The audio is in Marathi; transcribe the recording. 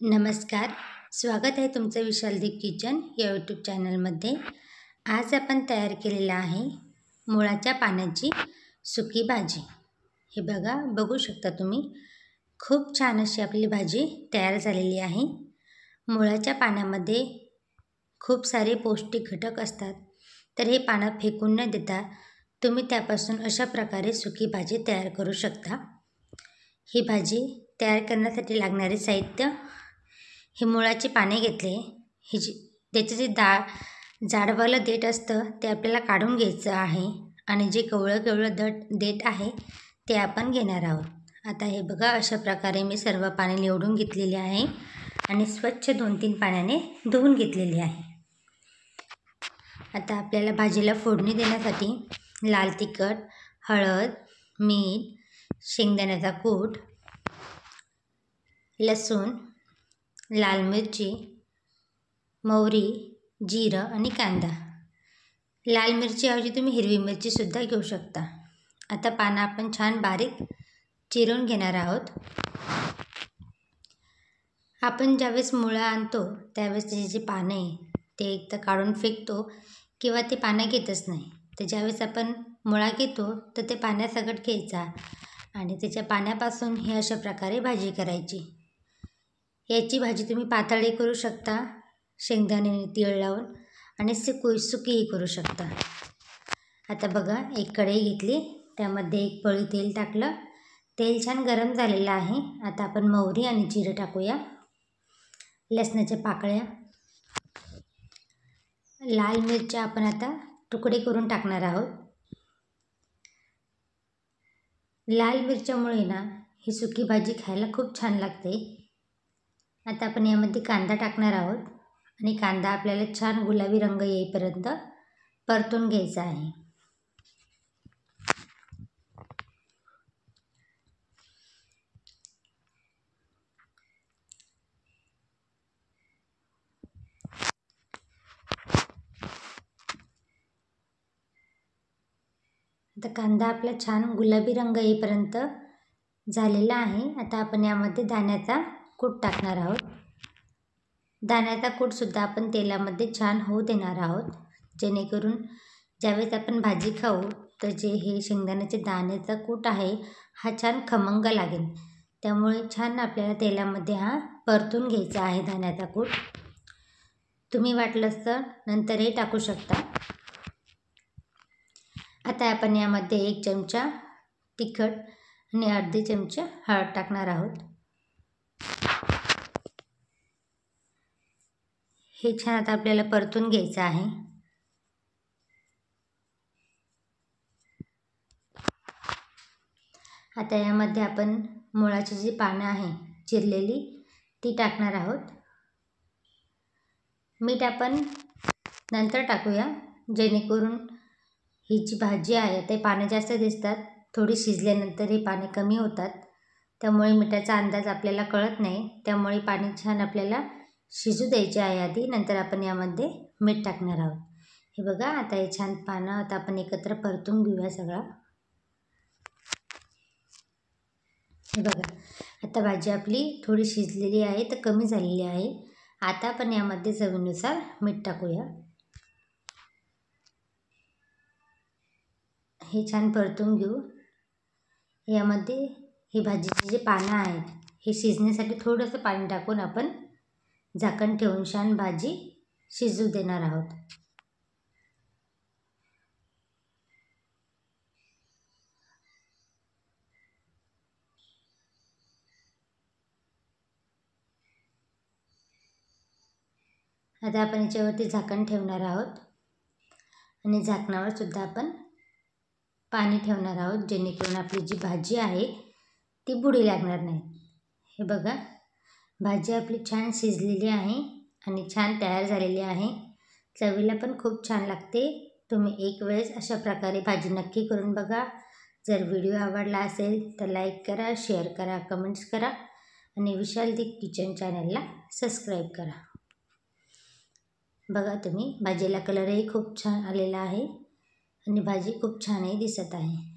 नमस्कार. स्वागत आहे तुमचं विशाल दीप किचन या यूट्यूब चॅनलमध्ये. आज आपण तयार केलेलं आहे मुळाच्या पानाची सुकी भाजी. हे बघू शकता तुम्ही, खूप छान अशी आपली भाजी तयार झालेली आहे. मुळाच्या पानामध्ये खूप सारे पौष्टिक घटक असतात, तर हे पानं फेकून न देता तुम्ही त्यापासून अशा प्रकारे सुकी भाजी तयार करू शकता. ही भाजी तयार करण्यासाठी लागणारे साहित्य: हे मुळाची पाने घेतले. त्याचं जे जाडवालं देठ असतं ते आपल्याला काढून घ्यायचं आहे आणि जे कवळं देठ आहे ते आपण घेणार आहोत. आता हे बघा, अशा प्रकारे मी सर्व पाने निवडून घेतलेली आहे आणि स्वच्छ 2-3 पाण्याने धुवून घेतलेली आहे. आता आपल्याला भाजीला फोडणी देण्यासाठी लाल तिखट, हळद, मीठ, शेंगदाण्याचा कूट, लसूण, लाल मिरची, मोहरी, जिरं आणि कांदा. लाल मिरचीऐवजी तुम्ही हिरवी मिरचीसुद्धा घेऊ शकता. आता पानं आपण छान बारीक चिरून घेणार आहोत. आपण ज्यावेळेस मुळं आणतो त्यावेळेस त्याची जी पानं आहे ते एक तर काढून फेकतो किंवा ते पानं घेतच नाही. तर ज्यावेळेस आपण मुळा घेतो तर ते पाण्यासकट घ्यायचा आणि त्याच्या पाण्यापासून ही अशा प्रकारे भाजी करायची. याची भाजी तुम्ही पातळही करू शकता, शेंगदाणे तीळ लावून, आणि सुकीही करू शकता. आता बघा, एक कढई घेतली, त्यामध्ये 1 पळी तेल टाकलं. तेल छान गरम झालेलं आहे. आता आपण मोहरी आणि जिरं टाकूया. लसणाच्या पाकळ्या, लाल मिरच्या आपण आता तुकडे करून टाकणार आहोत. लाल मिरच्यामुळे ना ही सुकी भाजी खायला खूप छान लागते. आता आपण यामध्ये कांदा टाकणार आहोत आणि कांदा आपल्याला छान गुलाबी रंग येईपर्यंत परतून घ्यायचा आहे. आता कांदा आपला छान गुलाबी रंग येईपर्यंत झालेला आहे. आता आपण यामध्ये दाण्याचा कूट टाकणार आहोत. दाण्याचा कूटसुद्धा आपण तेलामध्ये छान होऊ देणार आहोत, जेणेकरून ज्यावेळेस आपण भाजी खाऊ तर जे हे शेंगदाण्याचे दाण्याचा कूट आहे हा छान खमंग लागेल. त्यामुळे छान आपल्याला तेलामध्ये हा परतून घ्यायचा आहे दाण्याचा कूट. तुम्ही वाटलंच तर नंतरही टाकू शकता. आता आपण यामध्ये 1 चमचा तिखट आणि अर्धी चमचा हळद टाकणार आहोत. हे छान आता आपल्याला परतून घ्यायचं आहे. आता यामध्ये आपण मुळाची जी पानं आहे चिरलेली ती टाकणार आहोत. मीठ आपण नंतर टाकूया, जेणेकरून ही जी भाजी आहे ते पानं जास्त दिसतात, थोडी शिजल्यानंतर ही पाने कमी होतात. त्यामुळे मिठाचा अंदाज आपल्याला कळत नाही. त्यामुळे पाणी छान आपल्याला शिजू द्यायचे आहे आधी, नंतर आपण यामध्ये मीठ टाकणार आहोत. हे बघा, आता हे छान पानं आता आपण एकत्र परतून घेऊया सगळं. हे बघा, आता भाजी आपली थोडी शिजलेली आहे तर कमी झालेली आहे. आता आपण यामध्ये चवीनुसार मीठ टाकूया. हे छान परतून घेऊ. यामध्ये ही भाजीची जी पानं आहेत हे शिजण्यासाठी थोडंसं पाणी टाकून आपण झाकण ठेवून छान भाजी शिजू देणार आहोत. आता आपण याच्यावरती झाकण ठेवणार आहोत आणि झाकणावर सुद्धा आपण पाणी ठेवणार आहोत, जेणेकरून आपली जी भाजी आहे ती बुडी लागणार नाही. हे बघा, भाजी आपली छान शिजलेली आहे आणि छान तयार झालेली आहे. चवीला पण खूप छान लागते. तुम्ही एक वेळेस अशा प्रकारे भाजी नक्की करून बघा. जर व्हिडिओ आवडला असेल तर लाईक करा, शेअर करा, कमेंट्स करा आणि विशाल दीप किचन चॅनलला सबस्क्राईब करा. बघा तुम्ही, भाजीला कलरही खूप छान आलेला आहे आणि भाजी खूप छानही दिसत आहे.